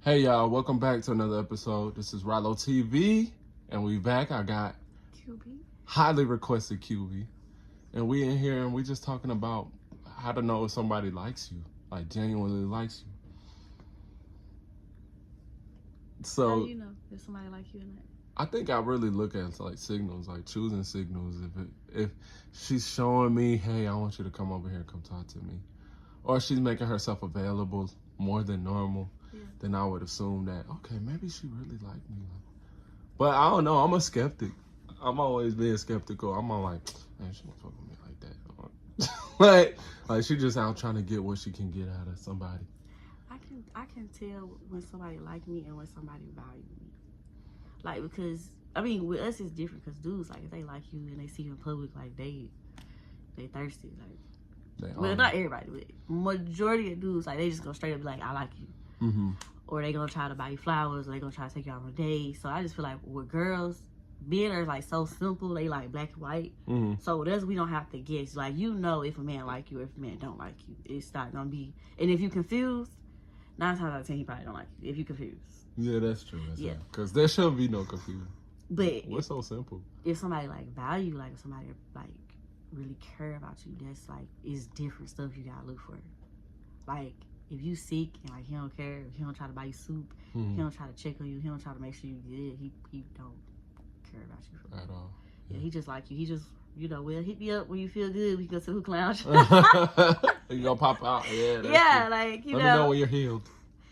Hey y'all, welcome back to another episode. This is Rallo TV, and we back. I got QB. highly requested QB, and we in here and we just talking about how to know if somebody likes you, like genuinely likes you. How So do you know if somebody like you or not? I think I really look at like signals, like choosing signals. If she's showing me, hey, I want you to come over here and come talk to me, or she's making herself available more than normal. Yeah. Then I would assume that, okay, maybe she really liked me. But I don't know. I'm a skeptic. I'm always being skeptical. I'm all like, man, she don't fuck with me like that. like she just out trying to get what she can get out of somebody. I can tell when somebody like me and when somebody value me. Like, because I mean with us it's different because dudes, like, if they like you and they see you in public, like they thirsty. Like, well, not everybody, but majority of dudes, like, they just gonna straight up be like, I like you. Mm-hmm. Or they gonna try to buy you flowers, or they gonna try to take you out on a date. So I just feel like with girls, men are like so simple. They like black and white. Mm-hmm. So with us, we don't have to guess. Like, you know if a man like you or if a man don't like you. It's not gonna be. And if you confused, 9 times out of 10 he probably don't like you. If you confused. Yeah, that's true. Yeah. Because there should be no confusion. But What's so simple? if somebody like value, like if somebody like really care about you, that's like, it's different stuff you gotta look for. Like, if you sick and like he don't care, he don't try to buy you soup, Mm-hmm. he don't try to check on you, he don't try to make sure you good, he don't care about you for At all. Yeah, he just like you. He just, well, hit me up when you feel good. We can go to the hookah lounge. You gonna pop out? Yeah. Yeah, True. like, Let me know when you're healed.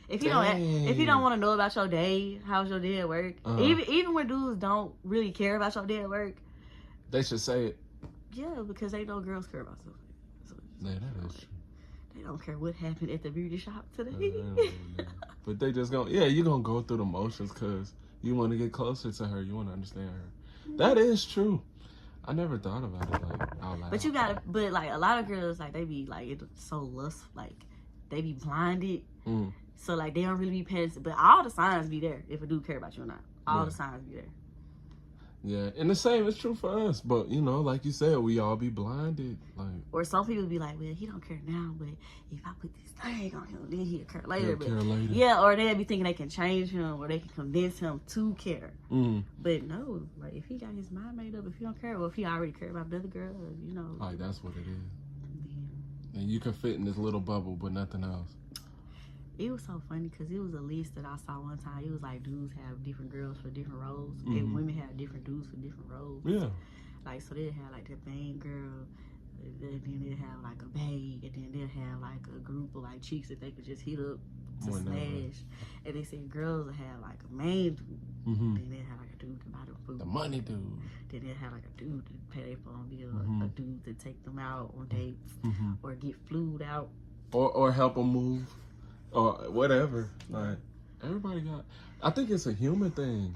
if you don't want to know about your day, how's your day at work? Even when dudes don't really care about your day at work, They should say it. yeah, because they know girls care about stuff. So Yeah, that is true. they don't care what happened at the beauty shop today. Yeah. But they just gonna, you're gonna go through the motions because you want to get closer to her. You want to understand her. That is true. I never thought about it like out loud. But like a lot of girls, like, they be like, it's so lust, like they be blinded. So like they don't really be paying, but all the signs be there if a dude care about you or not. All the signs be there. Yeah, and the same is true for us. But like you said, we all be blinded. Like, or some people be like, well, he don't care now, but if I put this thing on him, then he'll care later. Yeah, or they'll be thinking they can change him, or they can convince him to care. But no, like, if he got his mind made up, if he don't care, or if he already cared about another girl, like, that's what it is. And you can fit in this little bubble, but nothing else. It was so funny because it was a list that I saw one time. It was like dudes have different girls for different roles, and women have different dudes for different roles. Yeah. Like, so they'll have like the main girl, and then they'll have like a babe, and then they'll have like a group of like chicks that they could just hit up to smash. And they said girls will have like a main dude, then they'll have like a dude to buy them food. The money dude. Then they'll have like a dude to pay their phone bill, a dude to take them out on dates, or get flued out. Or help them move. Or whatever. Like, everybody got, I think it's a human thing.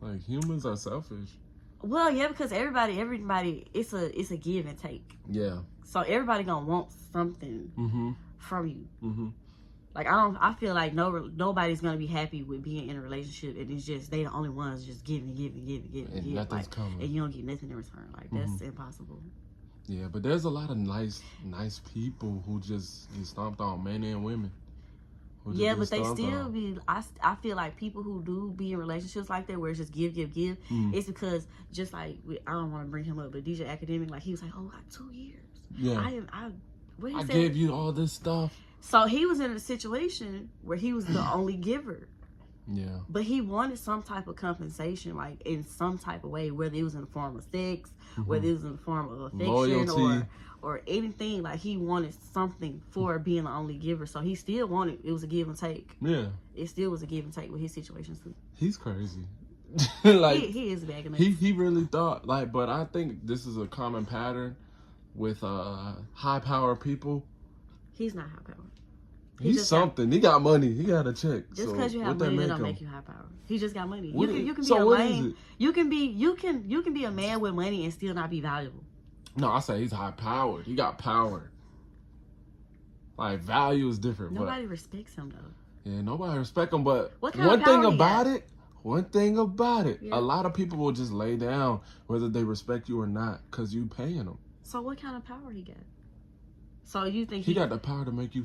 Like, humans are selfish. Well, yeah, because everybody, it's a give and take. Yeah. So everybody gonna want something from you. Like, I feel like nobody's gonna be happy with being in a relationship, and it's just they the only ones just giving. And nothing's coming. And you don't get nothing in return. Like, that's impossible. Yeah, but there's a lot of nice people who just get stomped on, men and women. Yeah, but they still be. I feel like people who do be in relationships like that, where it's just give, it's because, just like, I don't want to bring him up, but DJ Academic, like, he was like, oh, I got 2 years. Yeah. I gave you all this stuff. So he was in a situation where he was the only giver. Yeah. But he wanted some type of compensation, like, in some type of way, whether it was in the form of sex, whether it was in the form of affection, loyalty, or anything. Like, he wanted something for being the only giver. So he still wanted, it was a give and take. Yeah. It still was a give and take with his situations too. He's crazy. Like, he is bagging it. He really thought, like, but I think this is a common pattern with high power people. He's not high power. He's something. He got money. He got a check. Just because you have money, that don't make you high power. He just got money. You can be a lame. You can be a man with money and still not be valuable. No, I say he's high powered. He got power. Like, value is different. Nobody respects him though. Yeah, nobody respects him. But one thing about it, a lot of people will just lay down whether they respect you or not because you paying them. So what kind of power he got? So you think he got the power to make you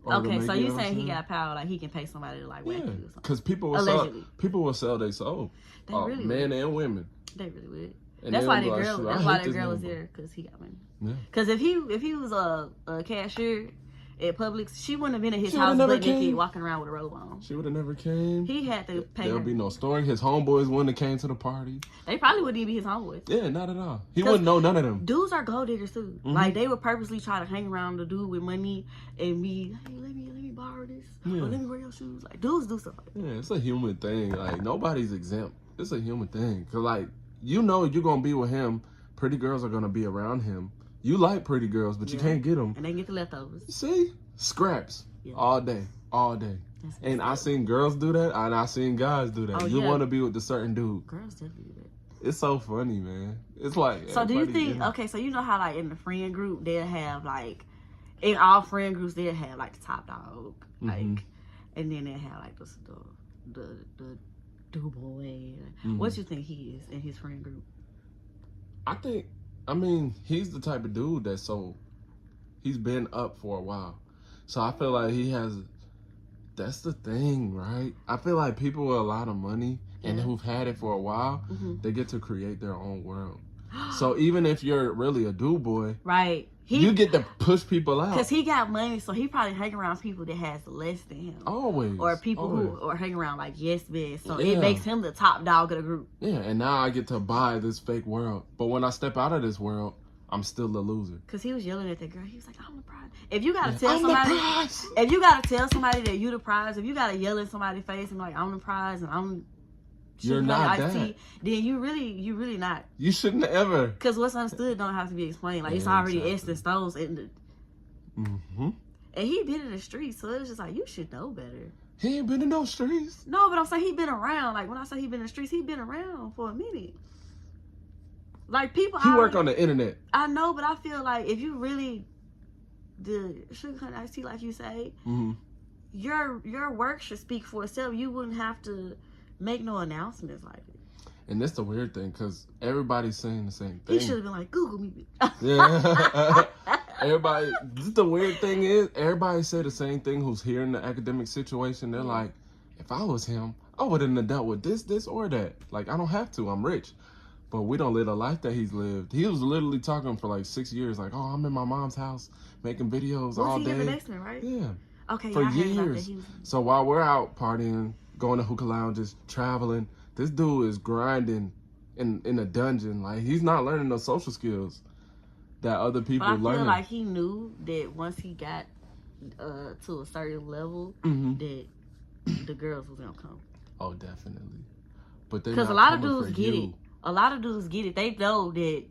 Or to Okay, make so it, you know what I'm saying he got power, like he can pay somebody to like whack Yeah, you or something? because people Allegedly. will sell their soul. They really Men would. and women. They really would. And That's they'll why be the like, girl. "Shoot, That's I why hate the this girl is nigga." there because he got money. Yeah. Because if he was a cashier at Publix, she wouldn't have been at his She would've house never butt naked came. walking around with a robe on. She would have never came. He had to pay There'll her. be no story. His homeboys wouldn't have came to the party. They probably wouldn't even be his homeboys. Yeah, not at all. He wouldn't know none of them. Dudes are gold diggers too. Mhm. Like they would purposely try to hang around the dude with money and be, hey, let me borrow this. Yeah. Or let me wear your shoes. Like dudes do stuff like that. Yeah, it's a human thing. Like nobody's exempt. It's a human thing. Cause like you know you're gonna be with him. Pretty girls are gonna be around him. You like pretty girls, but you Yeah. can't get them. And they get the leftovers. See, scraps Yeah. all day, all day. That's And I messed up. seen girls do that, and I seen guys do that. Oh, You yeah. want to be with the certain dude. Girls definitely do that. It's so funny, man. It's like. So do you everybody, think, know. okay, so you know how like in the friend group they'll have like, in all friend groups they'll have like the top dog, like, Mhm. and then they'll have like the do boy. Mhm. What you think he is in his friend group? I mean, he's the type of dude he's been up for a while. So I feel like that's the thing, right? I feel like people with a lot of money and Yeah. who've had it for a while, Mm-hmm. they get to create their own world. So even if you're really a dude boy, Right. you get to push people out. Because he got money, so he probably hang around people that has less than him. Always. Or people always. who are hanging around like yes men. So Yeah. it makes him the top dog of the group. Yeah, and now I get to buy this fake world. But when I step out of this world, I'm still the loser. Because he was yelling at that girl. He was like, I'm the prize. If you gotta tell I'm the somebody, prize. if you gotta tell somebody that you the prize, if you gotta yell in somebody's face and like I'm the prize and I'm You're shooting not like iced that. tea, then you really not. You shouldn't ever. Because what's understood don't have to be explained. Like it's Yeah, already exactly. etched in stones. And Mm-hmm. he been in the streets, so it was just like you should know better. He ain't been in no streets. No, but I'm saying he been around. Like when I say he been in the streets, he been around for a minute. Like people, He work on the internet. I know, but I feel like if you really did sugar honey iced tea, like you say, Mm-hmm. your work should speak for itself. You wouldn't have to make no announcements like it. And that's the weird thing, because everybody's saying the same He thing. should have been like, Google me. Yeah. Everybody, the weird thing is, everybody say the same thing who's here in the academic situation. They're like, if I was him, I wouldn't have dealt with this, or that. Like, I don't have to. I'm rich. But we don't live the life that he's lived. He was literally talking for like 6 years, like, oh, I'm in my mom's house making videos all Was he in the day. basement, right? Yeah. Okay, For yeah, I heard about that. years. He was, So while we're out partying, going to hookah lounges, traveling, this dude is grinding in a dungeon. Like, he's not learning those social skills that other people but I feel learn. like he knew that once he got to a certain level, Mhm. that the girls was gonna come. Oh, definitely. But Because a lot of dudes get it. A lot of dudes get it. They know that,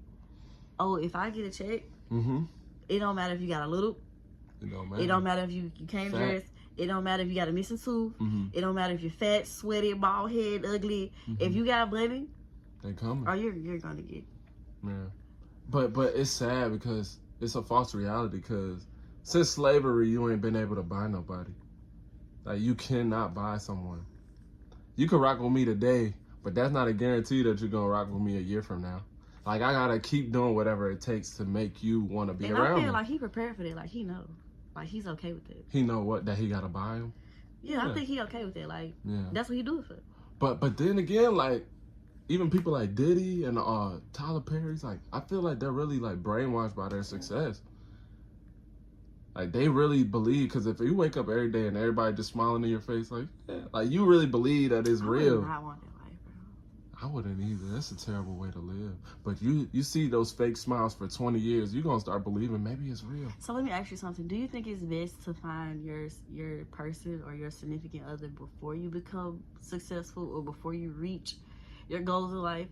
oh, if I get a check, Mm-hmm. it don't matter if you got a little. It don't matter. It don't matter if you can't Fat. dress. It don't matter if you got a missing tooth. Mm-hmm. It don't matter if you're fat, sweaty, bald head, ugly. If you got money, They coming. oh, you're gonna get. Yeah. But it's sad because it's a false reality, because since slavery, you ain't been able to buy nobody. Like, you cannot buy someone. You can rock with me today, but that's not a guarantee that you're going to rock with me a year from now. Like, I got to keep doing whatever it takes to make you want to be And around I feel me. like he prepared for that. Like he know, like he's okay with it. He know what, that he got to buy him? Yeah, Yeah. I think he okay with that. Like Yeah. that's what he do it for. But then again, like, even people like Diddy and Tyler Perry's, like, I feel like they're really, like, brainwashed by their success. Like, they really believe, because if you wake up every day and everybody just smiling in your face, like, yeah, like, you really believe that it's I real. would not want that life, bro. I wouldn't either. That's a terrible way to live. But you see those fake smiles for 20 years, you're going to start believing maybe it's real. So let me ask you something. Do you think it's best to find your person or your significant other before you become successful or before you reach your goals in life?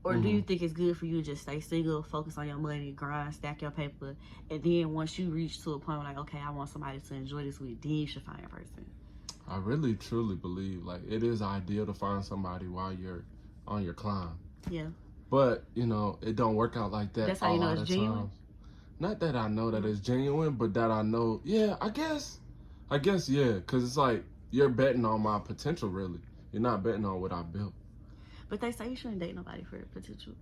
Or do you think it's good for you to just stay single, focus on your money, grind, stack your paper, and then once you reach to a point where like, okay, I want somebody to enjoy this with, then you should find a person? I really, truly believe, like, it is ideal to find somebody while you're on your climb. Yeah. But, you know, it don't work out like that. That's how you a know lot it's of genuine? times. Not that I know that it's genuine, but that I know, yeah, I guess, yeah, because it's like, you're betting on my potential, really. You're not betting on what I built. But they say you shouldn't date nobody for potential.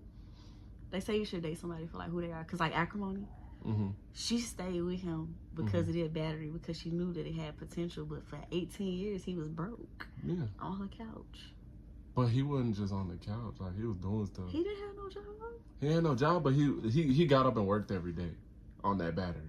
They say you should date somebody for like who they are. Because like acrimony, Mm-hmm. She stayed with him because of their battery, because she knew that it had potential. But for 18 years, he was broke. Yeah. On her couch. But he wasn't just on the couch. Like, he was doing stuff. He didn't have no job. He had no job, but he got up and worked every day on that battery.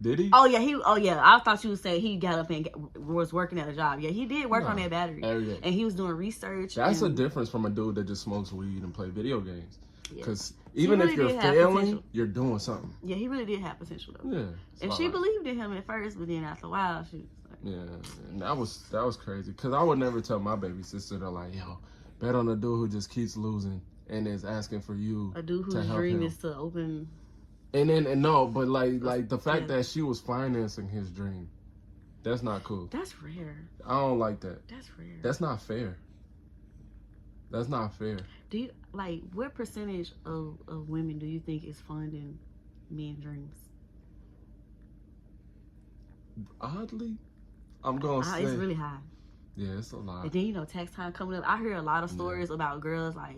Did he? Oh yeah. I thought you would say he got up and was working at a job. Yeah, he did work on that battery every day, and he was doing research. That's a difference from a dude that just smokes weed and play video games. Yeah. Because even really if you're did have failing, potential. you're doing something. Yeah, he really did have potential though. Yeah, and she believed in him at first, but then after a while, she was like, yeah, and that was crazy. Because I would never tell my baby sister, they're like, yo, bet on a dude who just keeps losing and is asking for you a dude to whose help dream him. is to open. And no, but like the fact that she was financing his dream, that's not cool. That's rare. I don't like that. That's rare. That's not fair. That's not fair. Do you like what percentage of women do you think is funding men's dreams? Oddly, I'm gonna say it's really high. Yeah, it's a lot. And then tax time coming up. I hear a lot of stories about girls like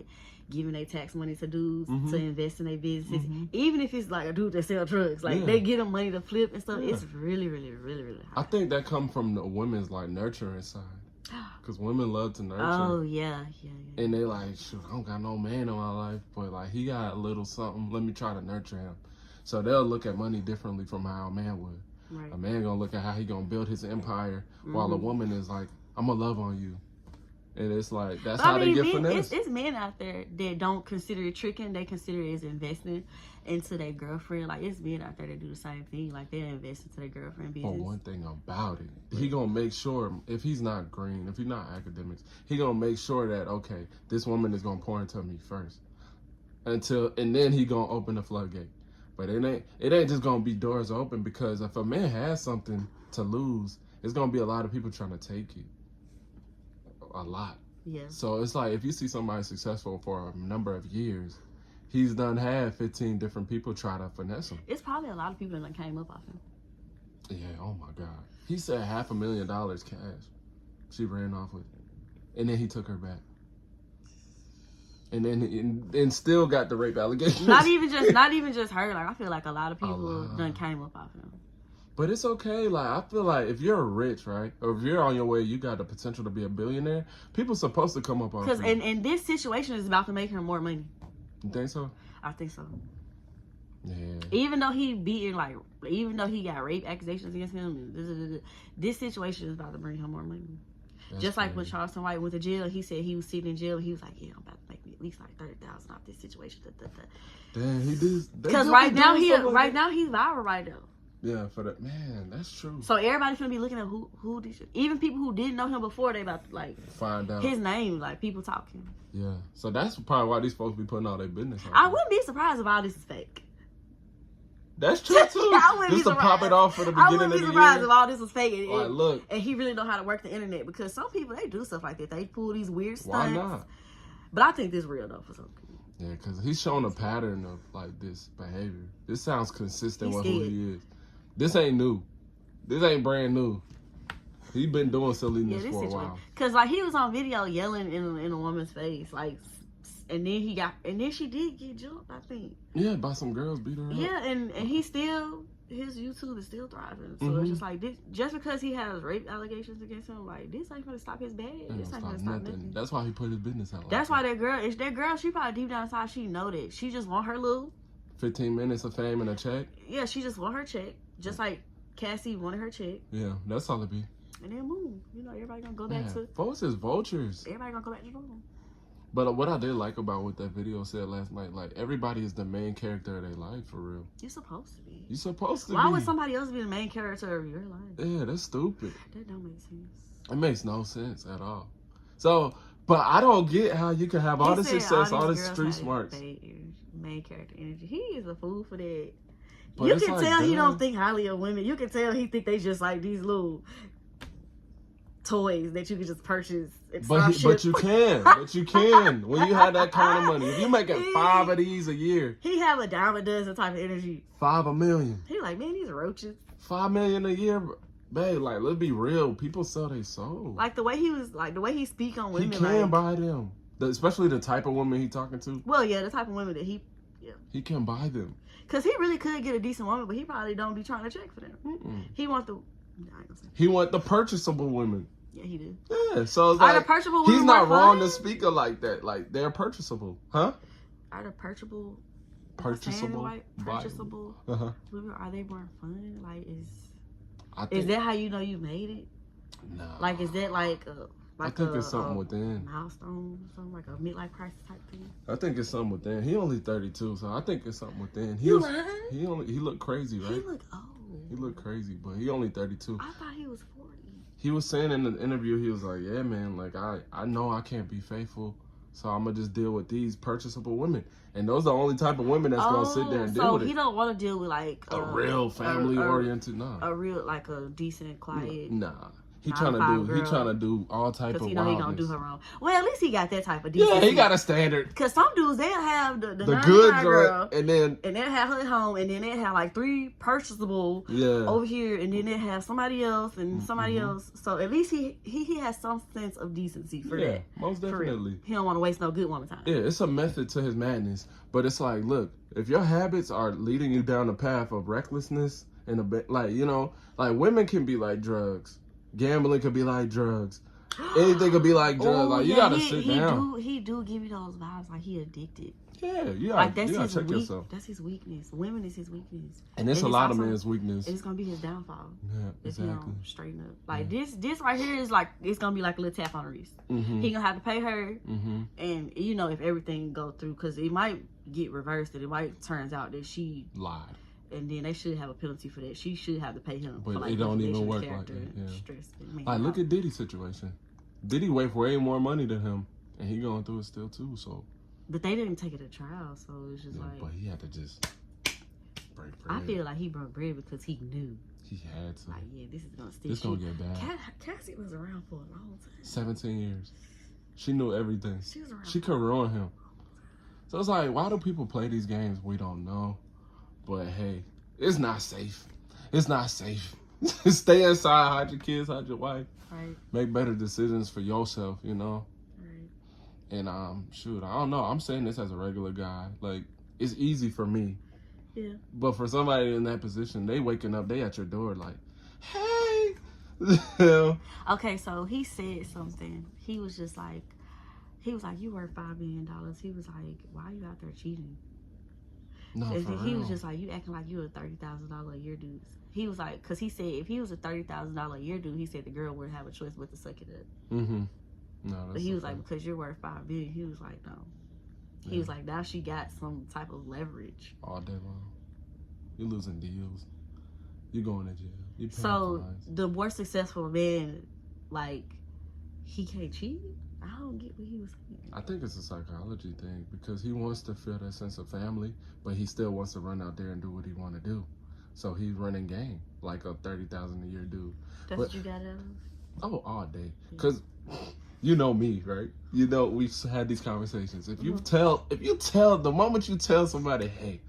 giving their tax money to dudes to invest in their businesses, even if it's like a dude that sell drugs. Like they get them money to flip and stuff. It's really, really, really, really high. I think that comes from the women's like nurturing side, because women love to nurture. Oh yeah. And they like, shoot, I don't got no man in my life, but like he got a little something. Let me try to nurture him. So they'll look at money differently from how a man would. Right. A man gonna look at how he gonna build his empire, while a woman is like, I'm gonna love on you. And it's like, that's how they get finesse. It's men out there that don't consider it tricking. They consider it as investing into their girlfriend. Like, it's men out there that do the same thing. Like, they invest into their girlfriend business. But one thing about it, he gonna make sure, if he's not green, if he's not academics, he gonna make sure that, okay, this woman is gonna pour into me first. And then he gonna open the floodgate. But it ain't just gonna be doors open, because if a man has something to lose, it's gonna be a lot of people trying to take it. A lot. Yeah. So it's like, if you see somebody successful for a number of years, he's done had 15 different people try to finesse him. It's probably a lot of people that came up off him. Yeah, oh my God. He said $500,000 cash. She ran off with it. And then he took her back. And then still got the rape allegations. Not even just her. Like, I feel like a lot of people done came up off him. But it's okay. Like, I feel like if you're rich, right, or if you're on your way, you got the potential to be a billionaire. People supposed to come up off you. Because and this situation is about to make him more money. You think so? I think so. Yeah. Even though even though he got rape accusations against him, this situation is about to bring him more money. That's just like crazy. when Charleston White went to jail, he said he was sitting in jail and he was like, yeah, I'm about to make me at least like $30,000 off this situation. Damn, he did. Because right now he's viral right now. Yeah, for that, man, that's true. So everybody's gonna be looking at who this shit. Even people who didn't know him before, they about to like Find out his name, like people talking. Yeah, so that's probably why these folks be putting all their business out I there. wouldn't be surprised if all this is fake. That's true too. I wouldn't Just be to pop surprised. it off for the I beginning wouldn't of be the surprised year. if all this was fake. Like, look, And he really know how to work the internet, because some people, they do stuff like that. They pull these weird stunts. why not? But I think this real though for some people. Yeah, because he's showing a pattern of like this behavior. This sounds consistent He's with who he is. This ain't new. This ain't brand new. He been doing silliness for a while. Because like he was on video yelling in a woman's face, like, and then she did get jumped, I think. Yeah, by some girls beat her up. Yeah, and he still, his YouTube is still thriving. So it's just like this, just because he has rape allegations against him, like, this ain't gonna stop his bag. This ain't gonna stop nothing. That's why he put his business out. Like That's why that girl, she probably deep down inside, she know that she just want her little 15 minutes of fame and a check. Yeah, she just want her check, just like Cassie wanted her check. Yeah, that's all it be. And then move. Everybody gonna go back to. Folks is vultures. Everybody gonna go back to normal. But what I did like about what that video said last night, like, everybody is the main character of their life, for real. You're supposed to be. You're supposed to Why be. would somebody else be the main character of your life? Yeah, that's stupid. That don't make sense. It makes no sense at all. So, but I don't get how you can have all the success, all the street smarts. Main character energy. He is a fool for that. But you can tell he damn. don't think highly of women. You can tell he think they just like these little toys that you can just purchase. But you can when you have that kind of money. If you making 5 of these a year, he have a dime a dozen type of energy. 5 a million. He like, man, these roaches. 5 million a year, babe. Like, let's be real. People sell their soul. Like the way he speak on women. He can buy them, especially the type of woman he talking to. Well, yeah, the type of women that he Yeah. He can buy them. Cause he really could get a decent woman, but he probably don't be trying to check for them. He want the. He want the purchasable women. Yeah, he do. Yeah, so it's Are like the purchasable women he's not more wrong fun? to speak of like that. Like they're purchasable, huh? Are the purchasable Purchasable, purchasable Uh-huh. women, are they more fun? Like I is think, that how you know you made it? nah. Like is that like I think it's something within. milestone, something like a midlife crisis type thing? I think it's something within. He only 32, so I think it's something within. You lying? He looked crazy, right? He look old. He looked crazy, but he only 32. I thought he was 40. He was saying in the interview, he was like, yeah, man, like I know I can't be faithful, so I'm gonna just deal with these purchasable women. And those are the only type of women that's gonna sit there and deal with So he it. don't want to deal with like A real family oriented, nah. a real like a decent, quiet. Nah. He 9 trying to to 5 do. He girl. trying to do all type Because of he know he gonna wildness. do her wrong. Well, at least he got that type of decency. Yeah, he got a standard. Because some dudes, they'll have the The 9 to good 5 girl, and then and they'll have her at home, and then they'll have like 3 purchasable yeah, over here, and then they'll have somebody else and somebody else. So at least he has some sense of decency for yeah, that. most For real. definitely. He don't want to waste no good woman time. Yeah, it's a method to his madness, but it's like, look, if your habits are leading you down the path of recklessness and like like women can be like drugs, gambling could be like drugs, anything could be like drugs. Oh, like you yeah, gotta sit down. He do give you those vibes like he addicted. Yeah, you gotta, Like that's you gotta his check weak. yourself. That's his weakness. Women is his weakness. And it's And a it's lot of also- men's weakness. It's gonna be his downfall. Yeah, If he exactly. don't straighten up. Like this right here is like it's gonna be like a little tap on the wrist. Mm-hmm. He gonna have to pay her, Mm-hmm. and if everything go through, because it might get reversed, and it might turns out that she, Lied. and then they should have a penalty for that. She should have to pay him. But for, like, it don't even defamation of work like character that, and yeah. stress and mental Like look health. at Diddy's situation. Diddy worth way more money than him, and he going through it still too. So But they didn't take it to trial, so it's just yeah, like but he had to just break bread. I feel like he broke bread because he knew, He had to. like, yeah, this is gonna stick. This gonna get bad. Cassie was around for a long time. 17 years. She knew everything. She was around. She could ruin him. So it's like, why do people play these games? We don't know. But hey, it's not safe. It's not safe. Stay inside, hide your kids, hide your wife. Right, Make better decisions for yourself, right. And shoot, I don't know. I'm saying this as a regular guy. Like, it's easy for me. Yeah. But for somebody in that position, they waking up, they at your door like, hey. Okay, so he said something. He was like, you worth $5 million. He was like, why are you out there cheating? No, And for then he real. was just like, you acting like you a $30,000 a year dude. He was like, because he said if he was a $30,000 a year dude, he said the girl wouldn't have a choice but to suck it up. Mm-hmm. No, But he was like, because you're worth $5 billion. He was like, no. He was like, now she got some type of leverage. all day long. You're losing deals. You're going to jail. You're paying So fines. the more successful man, like, he can't cheat. I don't get what he was saying. I think it's a psychology thing because he wants to feel that sense of family, but he still wants to run out there and do what he want to do. So he's running game like a $30,000 a year dude. That's what you got out of? Oh, all day. Because you know me, right? You know we've had these conversations. If you tell the moment you tell somebody, hey,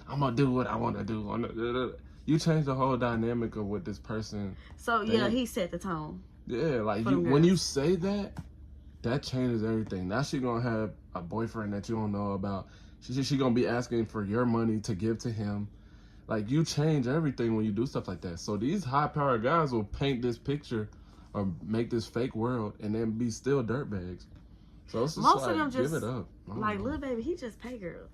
I'm gonna do what I want to do, you change the whole dynamic of what this person. So yeah, he set the tone. Yeah, like For them when you girls. say that, that changes everything. Now she gonna have a boyfriend that you don't know about. She gonna be asking for your money to give to him. Like, you change everything when you do stuff like that. So these high-powered guys will paint this picture or make this fake world and then be still dirtbags. So it's just Most like, of them just give it up. I don't like know. Lil Baby. He just pay girls.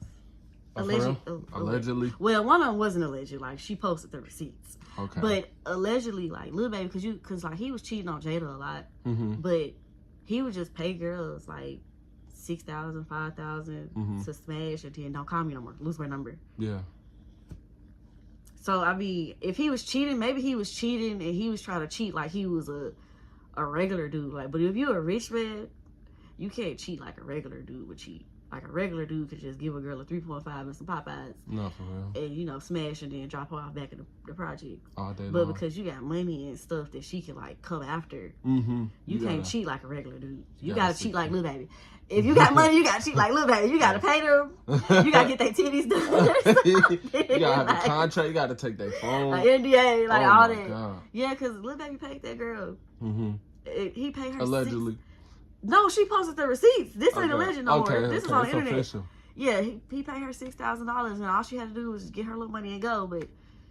Oh, for real? Allegedly. Allegedly. Well, one of them wasn't alleged. Like, she posted the receipts. Okay. But allegedly, like, Lil Baby, because like he was cheating on Jada a lot. Mm-hmm. But he would just pay girls like $6,000, $5,000 to smash, and then don't call me no more. Lose my number. Yeah. So I mean, if he was cheating, maybe he was cheating and he was trying to cheat like he was a regular dude. Like, but if you're a rich man, you can't cheat like a regular dude would cheat. Like a regular dude could just give a girl a 3.5 and some Popeyes No, for real. and smash and then drop her off back in the project. All day But long. because you got money and stuff that she can like come after, Mm-hmm. you can't cheat like a regular dude. You gotta gotta cheat sit like there. Lil Baby. If you got money, you gotta cheat like Lil Baby. You gotta pay them. You gotta get their titties done. You gotta have Like, a contract. You gotta take their phone. like NDA, like Oh all my that. God. Yeah, because Lil Baby paid that girl. Mm-hmm. He paid her Allegedly. No, she posted the receipts. This ain't Okay. alleged no Okay, more. This is okay, on the it's internet. official. Yeah, he paid her $6,000, and all she had to do was get her little money and go. But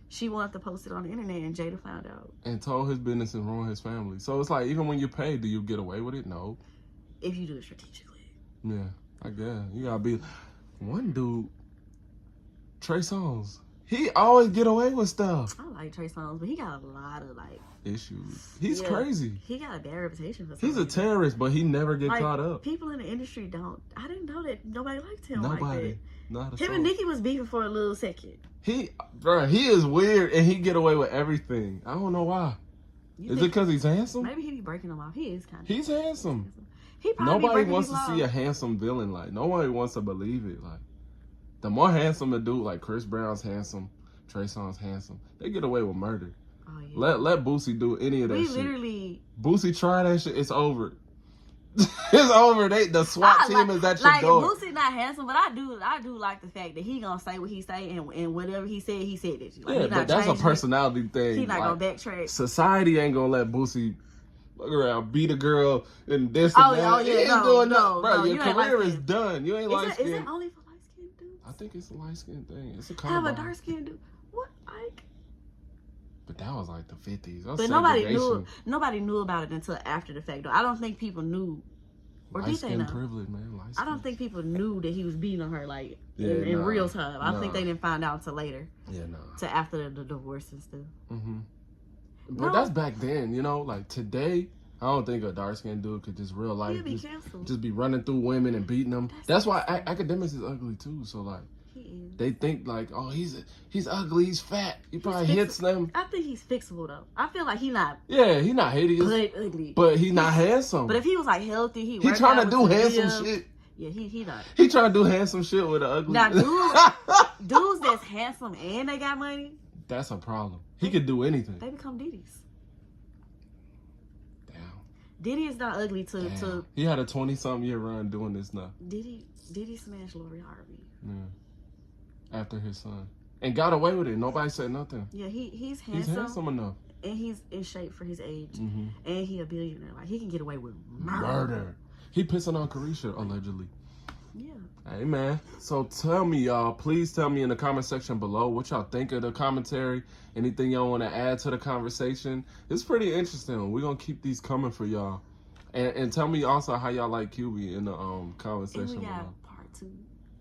she wanted to post it on the internet, and Jada found out. And told his business and ruined his family. So it's like, even when you pay, do you get away with it? No. If you do it strategically. Yeah, I guess. You gotta be... One dude, Trey Songz, he always get away with stuff. I like Trey Songz, but he got a lot of, like... Issues. He's Yeah. crazy. He got a bad reputation for He's a something. terrorist, but he never get Like, caught up. people in the industry don't... I didn't know that nobody liked him like Nobody. that. Not a Him soul. and Nicki was beefing for a little second. He is weird, and he get away with everything. I don't know why. You Is it think- because he's handsome? Maybe he be breaking them off. He is kind of... He's handsome. He probably be Nobody breaking wants these to see a laws. handsome villain. Like, nobody wants to believe it. Like, the more handsome a dude, like Chris Brown's handsome, Trey Songz handsome, they get away with murder. Oh, yeah. Let Boosie do any of that We shit. literally... Boosie try that shit, it's over. It's over. The SWAT team is at your like, door. Boosie not handsome, but I do like the fact that he gonna say what he say, and whatever he said that shit. Like, Yeah, he not but that's a changing it. personality thing. He not Like, gonna backtrack. society ain't gonna let Boosie look around, beat a girl, and this and that. Oh, yeah, He ain't no, doing no, that. Bro, no, your you ain't career is light-skinned. done. You ain't light Is skinned. it only for light skinned dudes? I think it's a light skinned thing. It's a Have combine. a dark skinned dude? What? Like, But that was like the 50s. That was but segregation. nobody knew about it until after the fact. Though I don't think people knew, or Light did they skin know? privilege, man. Light I don't skin. think people knew that he was beating on her like Yeah, in nah, real time. I think nah. they didn't find out until later, Yeah, no. to after the divorce and stuff. Mm-hmm. But No. that's back then, you know? Like, today, I don't think a dark-skinned dude could just real life He'll be just, canceled. just be running through women and beating them. That's why academics is ugly, too. So, like, He is. they think, like, oh, he's ugly, he's fat. He probably fixable. hits them. I think he's fixable though. I feel like he not Yeah, he not hideous, butt ugly. but he not handsome. But if he was like healthy, he worked trying out to do with the handsome gym. shit. Yeah, he not. He trying to do handsome shit with an ugly. Now, dudes that's handsome and they got money, That's a problem. He could do anything. they become Diddy's. Damn. Diddy is not ugly to Damn. He had a 20-something year run doing this now. Diddy smashed Lori Harvey. Yeah. After his son. And got away with it. Nobody said nothing. Yeah, he's handsome, He's handsome enough. and he's in shape for his age, Mm-hmm. and he a billionaire. Like, he can get away with Murder. He pissing on Carisha, allegedly. Yeah. Hey, man. So tell me, y'all. Please tell me in the comment section below what y'all think of the commentary. Anything y'all want to add to the conversation. It's pretty interesting. We're going to keep these coming for y'all. And tell me also how y'all like QB in the comment And section we got below. part 2.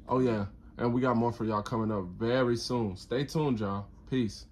Oh, yeah. And we got more for y'all coming up very soon. Stay tuned, y'all. Peace.